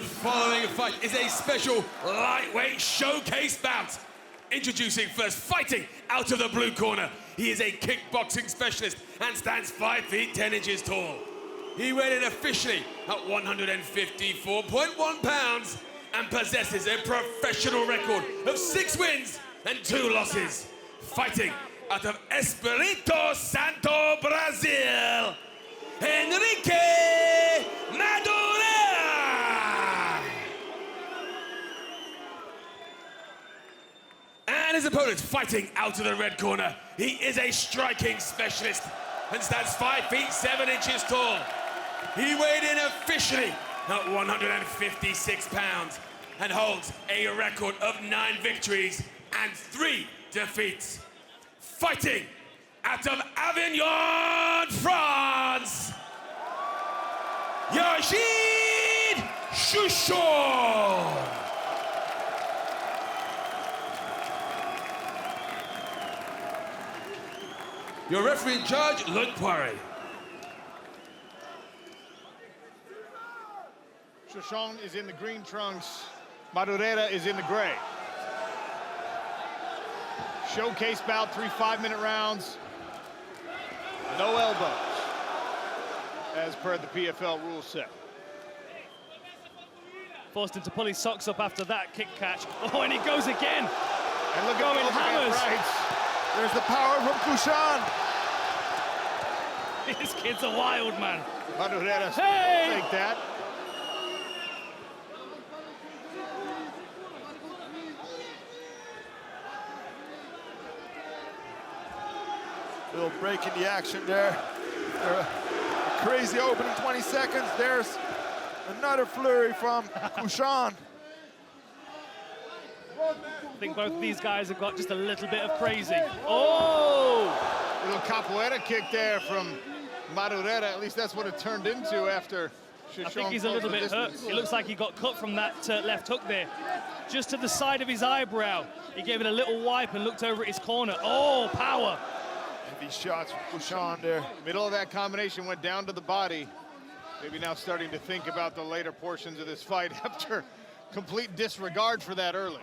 following fight is a special lightweight showcase bout. Introducing first, fighting out of the blue corner. He is a kickboxing specialist and stands 5 feet 10 inches tall. He weighed in officially at 154.1 pounds and possesses a professional record of 6 wins and 2 losses. Fighting out of Espírito Santo, Brazil, Henrique Madureria. And his opponent fighting out of the red corner. He is a striking specialist and stands 5 feet 7 inches tall. He weighed in officially at 156 pounds and holds a record of 9 victories and 3 defeats. Fighting out of Avignon, France, Yazid Chouchane. Your referee in charge, Luc Poirier. Chouchane is in the green trunks. Madureria is in the gray. Showcase bout, 3 5-minute rounds. No elbows, as per the PFL rule set. Forced him to pull his socks up after that kick catch. Oh, and he goes again. And look at both hammers. rights. There's the power from Chouchane. This kid's a wild man. Madureira, Hey! take that. Little break in the action there. A crazy opening 20 seconds. There's another flurry from Chouchane. I think both of these guys have got just a little bit of crazy. Oh! Little capoeira kick there from Madureira. At least that's what it turned into after Chouchane. I think he's a little bit hurt. It looks like he got cut from that left hook there. Just to the side of his eyebrow. He gave it a little wipe and looked over at his corner. Oh, power! Heavy shots from Chouchane there. Middle of that combination went down to the body. Maybe now starting to think about the later portions of this fight after complete disregard for that early.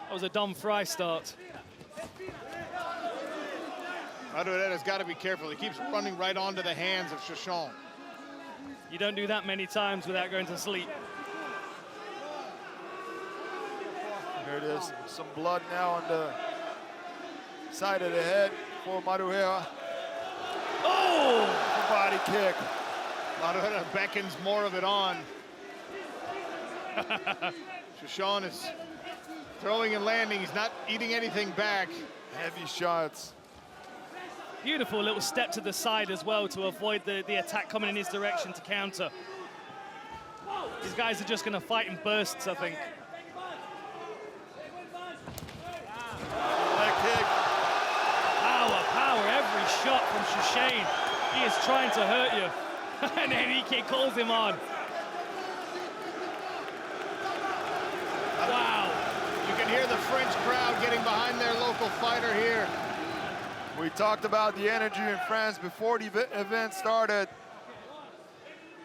That was a dumb fry start. Madureira's got to be careful. He keeps running right onto the hands of Chouchane. You don't do that many times without going to sleep. Here it is. Some blood now on the side of the head for Madureira. Oh! The body kick. Madureira beckons more of it on. Chouchane is throwing and landing. He's not eating anything back. Heavy shots. Beautiful little step to the side as well to avoid the attack coming in his direction to counter. These guys are just going to fight in bursts, I think. Leg kick. Power, power, every shot from Chouchane. He is trying to hurt you. And Henrique calls him on. Wow. You can hear the French crowd getting behind their local fighter here. We talked about the energy in France before the event started.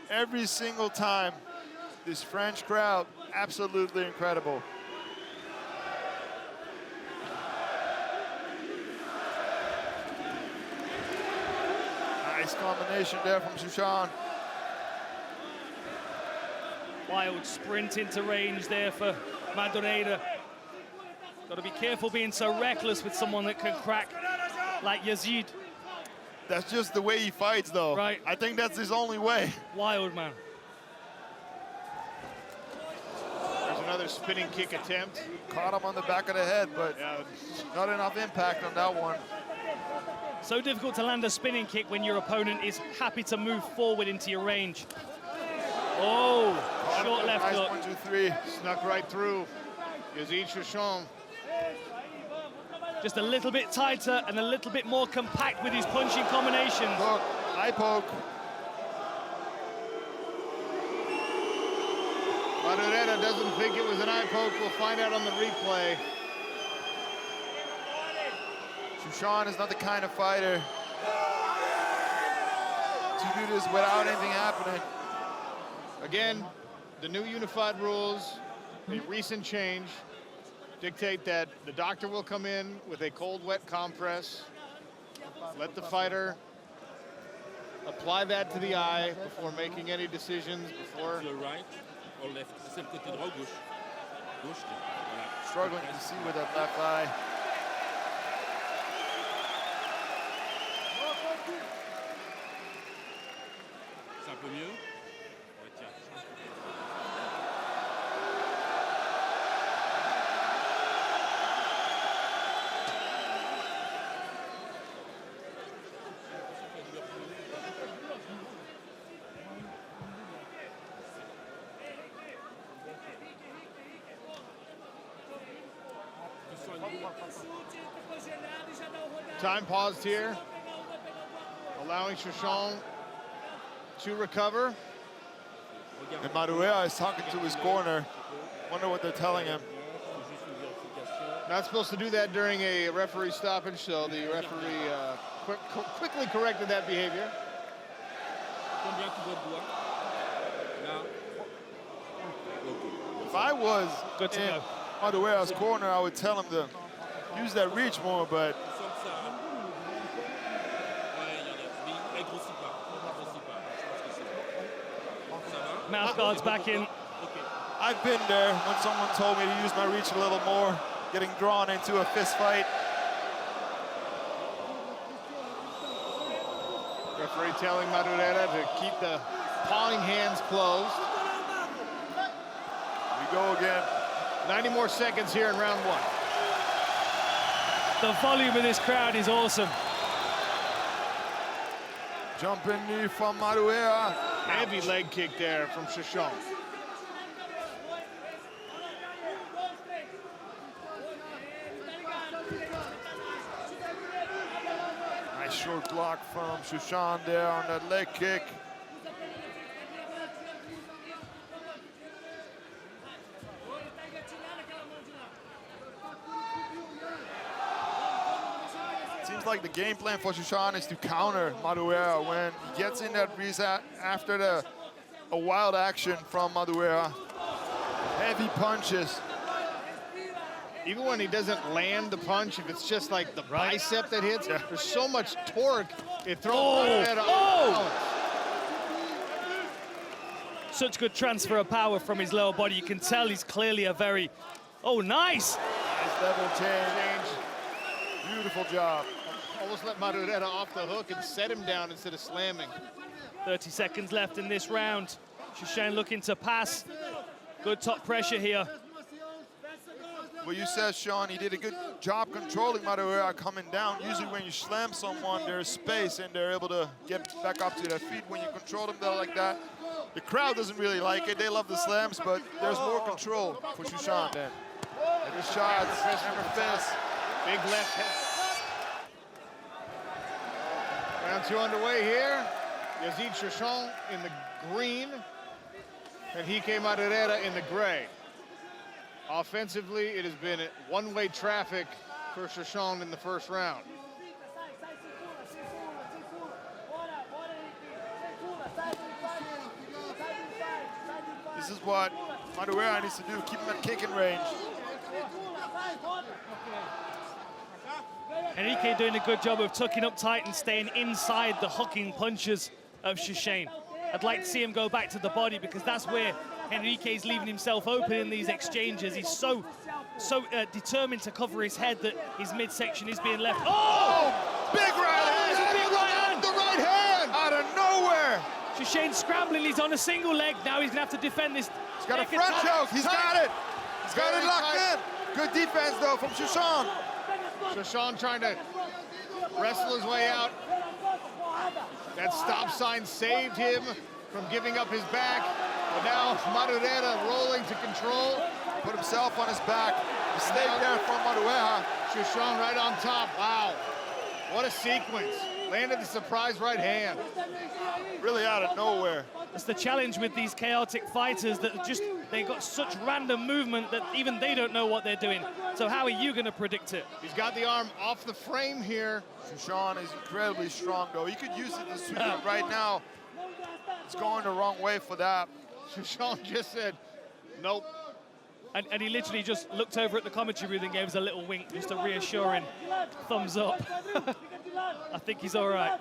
Every single time, this French crowd, absolutely incredible. Nice combination there from Chouchane. Wild sprint into range there for Madureira. Got to be careful being so reckless with someone that can crack like Yazid. That's just the way he fights, though. Right. I think that's his only way. Wild man. There's another spinning kick attempt. Caught him on the back of the head, but Yeah, not enough impact on that one. So difficult to land a spinning kick when your opponent is happy to move forward into your range. Oh, short left nice hook. 1, 2, 3. snuck right through. Yazid Chouchane. Just a little bit tighter and a little bit more compact with his punching combinations. Look, eye poke. Madureira doesn't think it was an eye poke. We'll find out on the replay. Chouchane is not the kind of fighter to do this without anything happening. Again, the new unified rules, a recent change, dictate that the doctor will come in with a cold, wet compress, let the fighter apply that to the eye before making any decisions, before... Le right or left? C'est le côté droit ou gauche? Gauche. Voilà. Struggling to see with that left eye. C'est un peu mieux. Ouais, tiens. Time paused here, allowing Chouchane to recover. And Madureria is talking to his corner. Wonder what they're telling him. Not supposed to do that during a referee stoppage, so the referee quickly corrected that behavior. Combien tu dois de doigts? Là. If I was Good to in go. Madureira's corner, I would tell him to use that reach more, but Tu sens que ça. Ouais, il y en a. Mais il grossit pas. Il grossit pas. Je pense que c'est bon. Ça va? Mouth guards back in. Ok. I've been there when someone told me to use my reach a little more, getting drawn into a fist fight. Referee telling Madureria to keep the pawing hands closed. We go again. 90 more seconds here in round one. The volume of this crowd is awesome. Jumping knee from Madureira. Heavy leg kick there from Chouchane. Nice short block from Chouchane there on that leg kick. Seems like the game plan for Chouchane is to counter Madureira when he gets in that reset after a wild action from Madureira. Heavy punches. Even when he doesn't land the punch, if it's just like the bicep that hits, there's so much torque, it throws Madureira off balance. Such good transfer of power from his lower body. You can tell he's clearly a very... Oh, nice! Nice level change. Beautiful job. Almost let Madureira off the hook and set him down instead of slamming. 30 seconds left in this round. Chouchane looking to pass. Good top pressure here. Well, you said, Sean, he did a good job controlling Madureira coming down. Usually when you slam someone, there's space and they're able to get back up to their feet. When you control them like that, the crowd doesn't really like it. They love the slams, but there's more control for Chouchane then. Every shot, hammer fist. Big left hand. Round two underway here. Yazid Chouchane in the green, and Henrique Madureria in the gray. Offensively, it has been one-way traffic for Chouchane in the first round. This is what Madureira needs to do, keep him at kicking range. Henrique doing a good job of tucking up tight and staying inside the hooking punches of Chouchane. I'd like to see him go back to the body because that's where Henrique is leaving himself open in these exchanges. He's so determined to cover his head that his midsection is being left. Oh! Big right hand! Big right hand! The right hand! Out of nowhere! Chouchane scrambling, he's on a single leg. Now he's gonna have to defend this. He's got a front choke, he's got it! He's got it locked in! Good defense though from Chouchane. Chouchane trying to wrestle his way out. That stop sign saved him from giving up his back. But now Madureira rolling to control. Put himself on his back. Mistake there from Madureira. Chouchane right on top. Wow. What a sequence. Landed the surprise right hand. Really out of nowhere. It's the challenge with these chaotic fighters that they got such random movement that even they don't know what they're doing. So how are you going to predict it? He's got the arm off the frame here. Chouchane is incredibly strong though. He could use it to sweep it right now. It's going the wrong way for that. Chouchane just said, nope. And he literally just looked over at the commentary booth and gave us a little wink, just a reassuring thumbs up. I think he's all right.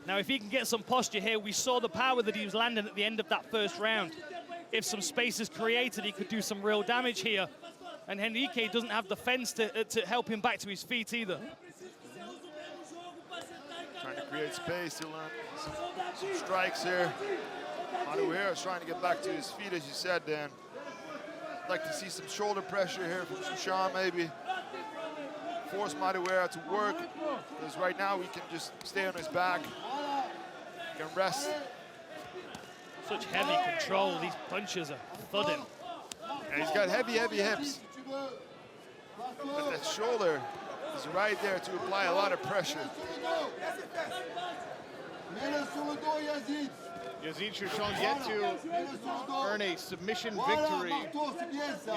Now, if he can get some posture here, we saw the power that he was landing at the end of that first round. If some space is created, he could do some real damage here. And Henrique doesn't have the fence to help him back to his feet either. Trying to create space, he'll learn some strikes here. Madureria is trying to get back to his feet, as you said, Dan. I'd like to see some shoulder pressure here from Chouchane, maybe. Force Madureria to work, because right now we can just stay on his back. He can rest. Such heavy control, these punches are thudding. And he's got heavy, heavy hips. But that shoulder is right there to apply a lot of pressure. Yazid Chouchane yet to earn a submission victory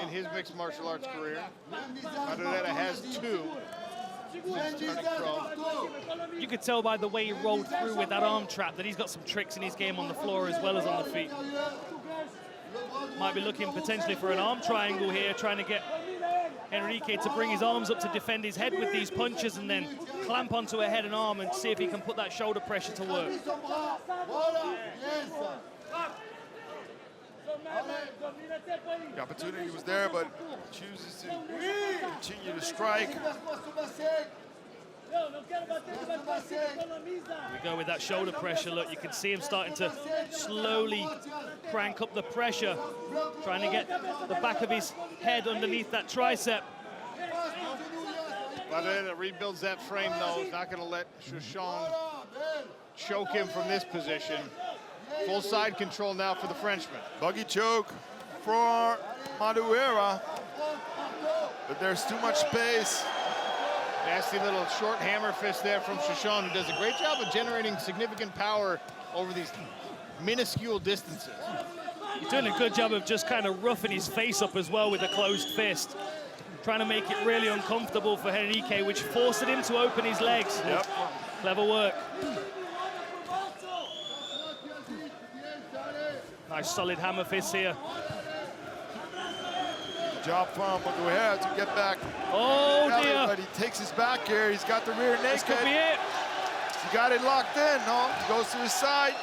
in his mixed martial arts career. Madureria has 2 since turning pro. You could tell by the way he rolled through with that arm trap that he's got some tricks in his game on the floor as well as on the feet. Might be looking potentially for an arm triangle here, trying to get Henrique to bring his arms up to defend his head with these punches and then clamp onto a head and arm and see if he can put that shoulder pressure to work. The opportunity was there, but chooses to continue to strike. We go with that shoulder pressure. Look, you can see him starting to slowly crank up the pressure, trying to get the back of his head underneath that tricep. Madureria rebuilds that frame, though. He's not going to let Chouchane choke him from this position. Full side control now for the Frenchman. Buggy choke for Madureria, but there's too much space. Nasty little short hammer fist there from Chouchane, who does a great job of generating significant power over these minuscule distances. He's doing a good job of just kind of roughing his face up as well with a closed fist, trying to make it really uncomfortable for Henrique, which forced him to open his legs. Yep. Clever work. Nice solid hammer fist here. Good job from Madureria to get back. Oh dear. But he takes his back here. He's got the rear naked. This could be it. He got it locked in. No, he goes to his side.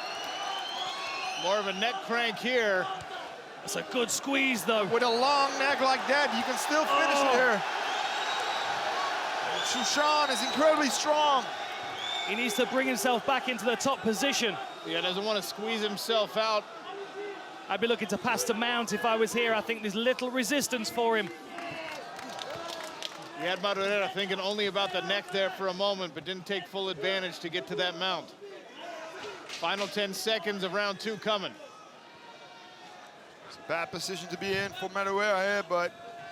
More of a neck crank here. That's a good squeeze, though. With a long neck like that, you can still finish it here. And Chouchane is incredibly strong. He needs to bring himself back into the top position. Yeah, doesn't want to squeeze himself out. I'd be looking to pass to Mount if I was here. I think there's little resistance for him. He had Madureria thinking only about the neck there for a moment, but didn't take full advantage to get to that mount. Final 10 seconds of round 2 coming. It's a bad position to be in for Madureria here, but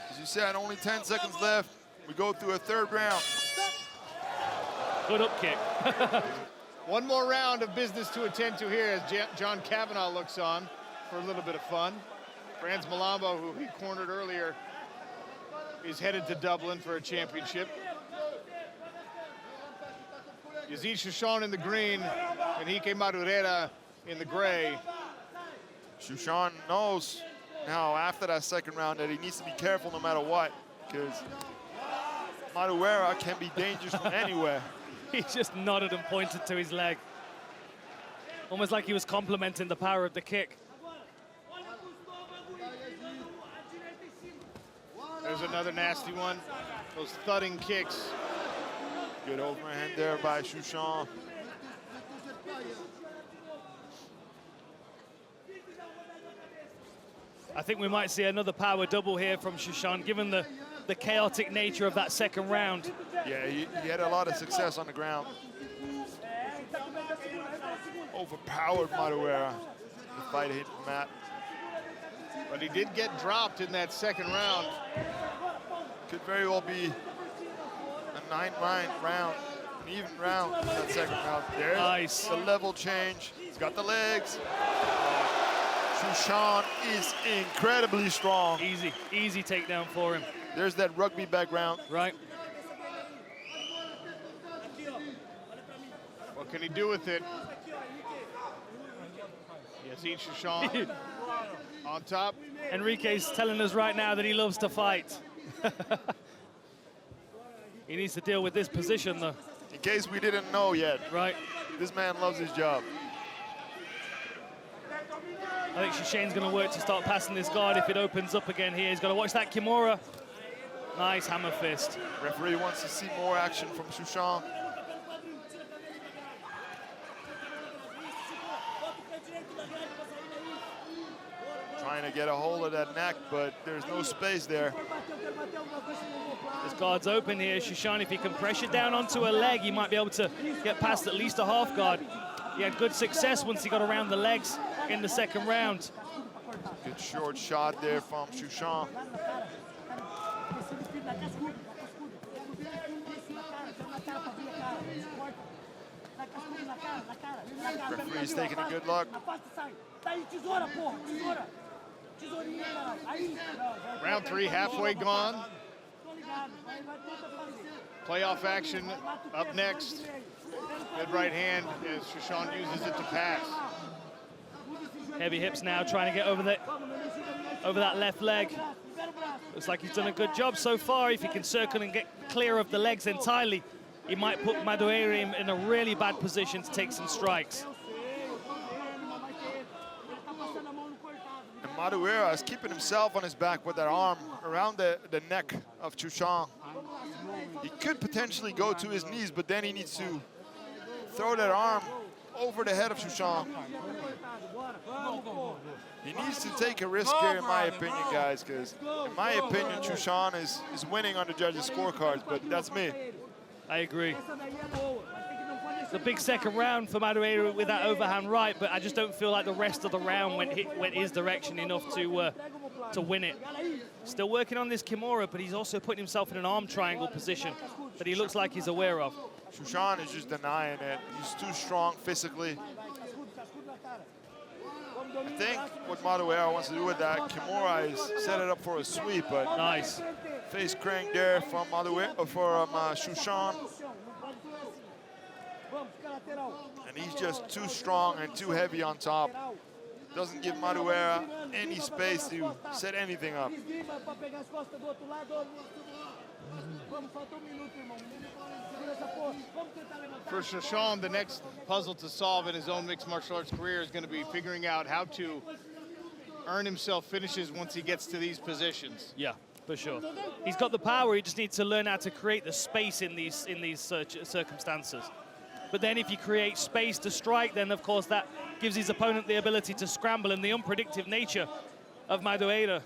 as you said, only 10 seconds left. We go through a 3rd round. Good up kick. One more round of business to attend to here as John Kavanagh looks on for a little bit of fun. Franz Malambo, who he cornered earlier, is headed to Dublin for a championship. Yazid Chouchane in the green, Henrique Madureria in the gray. Chouchane knows now after that 2nd round that he needs to be careful no matter what, because Madureria can be dangerous from anywhere. He just nodded and pointed to his leg. Almost like he was complimenting the power of the kick. There's another nasty one. Those thudding kicks. Good overhand there by Chouchane. I think we might see another power double here from Chouchane, given the chaotic nature of that 2nd round. Yeah, he had a lot of success on the ground. Overpowered Madureria. The fight hit the mat. But he did get dropped in that 2nd round. Could very well be a 9-9 round, an even round in that 2nd round. There's Nice. the level change. He's got the legs. Chouchane is incredibly strong. Easy takedown for him. There's that rugby background. Right. What can he do with it? Yazid Chouchane on top. Henrique's telling us right now that he loves to fight. He needs to deal with this position, though. In case we didn't know yet, Right. this man loves his job. I think Chouchane's going to work to start passing this guard if it opens up again here. He's got to watch that Kimura. Nice hammer fist. Referee wants to see more action from Chouchane. Trying to get a hold of that neck, but there's no space there. This guard's open here. Chouchane, if he can pressure down onto a leg, he might be able to get past at least a half guard. He had good success once he got around the legs in the second round. Good short shot there from Chouchane. Referee's taking a good look. Round 3 halfway gone. Playoff action up next. Good right hand as Chouchane uses it to pass. Heavy hips now, trying to get over that left leg. Looks like he's done a good job so far. If he can circle and get clear of the legs entirely, he might put Madureria in a really bad position to take some strikes. And Madureria is keeping himself on his back with that arm around the neck of Chouchane. He could potentially go to his knees, but then he needs to throw that arm over the head of Chouchane. He needs to take a risk here, in my opinion, guys, because in my opinion, Chouchane is winning on the judges' scorecards, but that's me. I agree. It's a big second round for Madureira with that overhand right, but I just don't feel like the rest of the round went his direction enough to win it. Still working on this Kimura, but he's also putting himself in an arm triangle position that he looks like he's aware of. Chouchane is just denying it. He's too strong physically. I think what Madureira wants to do with that Kimura is set it up for a sweep, but nice face crank there from Chouchane. And he's just too strong and too heavy on top. Doesn't give Madureira any space to set anything up. For Chouchane, the next puzzle to solve in his own mixed martial arts career is going to be figuring out how to earn himself finishes once he gets to these positions. Yeah, for sure. He's got the power. He just needs to learn how to create the space in these circumstances. But then if you create space to strike, then of course that gives his opponent the ability to scramble, and the unpredictable nature of Madureira.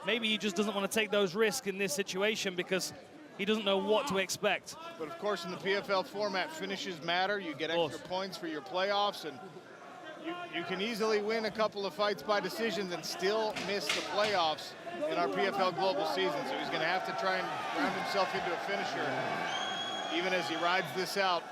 Maybe he just doesn't want to take those risks in this situation because he doesn't know what to expect. But of course, in the PFL format, finishes matter. You get extra points for your playoffs, and you can easily win a couple of fights by decisions and still miss the playoffs in our PFL global season. So he's going to have to try and round himself into a finisher, even as he rides this out.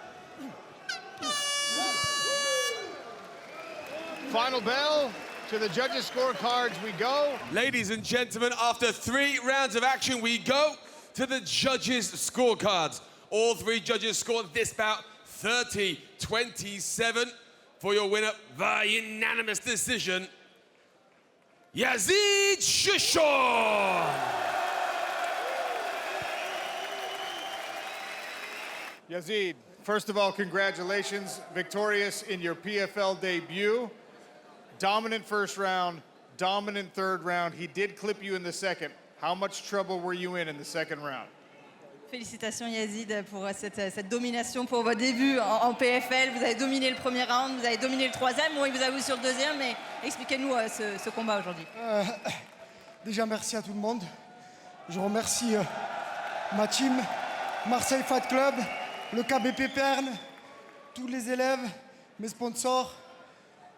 Final bell. To the judges' scorecards we go. Ladies and gentlemen, after 3 rounds of action, we go to the judges' scorecards. All 3 judges scored this bout 30-27 for your winner via unanimous decision, Yazid Chouchane. Yazid, first of all, congratulations. Victorious in your PFL debut. Dominant first round, dominant third round. He did clip you in the second. How much trouble were you in the second round? Félicitations Yazid pour cette domination pour votre début en PFL. Vous avez dominé le premier round, vous avez dominé le troisième. Bon, il vous a vu sur le deuxième, mais expliquez-nous ce combat aujourd'hui. Déjà, merci à tout le monde. Je remercie ma team, Marseille Fight Club, le KBP Pernes, tous les élèves, mes sponsors,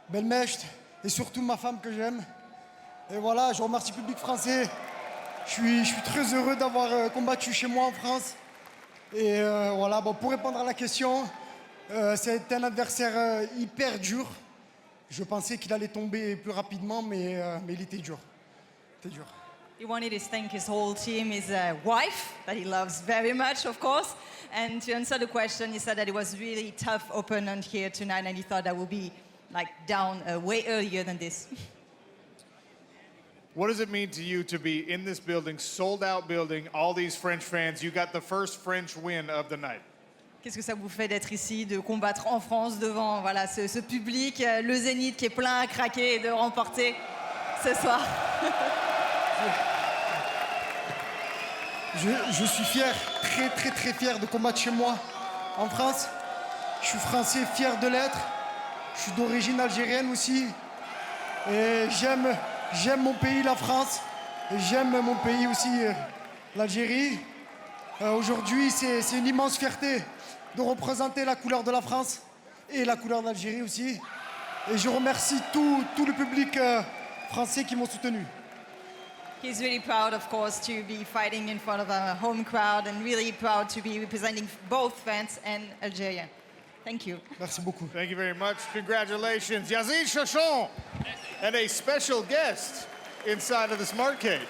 Belmecht, et surtout ma femme que j'aime. Et voilà, je remercie le public français. Je suis très heureux d'avoir combattu chez moi en France. Et voilà, bon, pour répondre à la question, c'est un adversaire hyper dur. Je pensais qu'il allait tomber plus rapidement, mais il était dur. C'était dur. He wanted to thank his whole team, his wife, that he loves very much, of course. And to answer the question, he said that it was really tough opponent here tonight, and he thought that would be like down way earlier than this. What does it mean to you to be in this building, sold out building, all these French fans? You got the first French win of the night. Qu'est-ce que ça vous fait d'être ici, de combattre en France devant voilà, ce public, le Zénith qui est plein à craquer et de remporter ce soir? Je suis fier, très fier de combattre chez moi en France. Je suis français, fier de l'être. Je suis d'origine algérienne aussi. Et j'aime mon pays, la France. Et j'aime mon pays aussi, l'Algérie. Aujourd'hui, c'est une immense fierté de représenter la couleur de la France et la couleur d'Algérie aussi. Et je remercie tout le public français qui m'ont soutenu. He's really proud, of course, to be fighting in front of a home crowd and really proud to be representing both France and Algeria. Thank you. Merci beaucoup. Thank you very much. Congratulations. Yazid Chouchane and a special guest inside of the Smart Cage.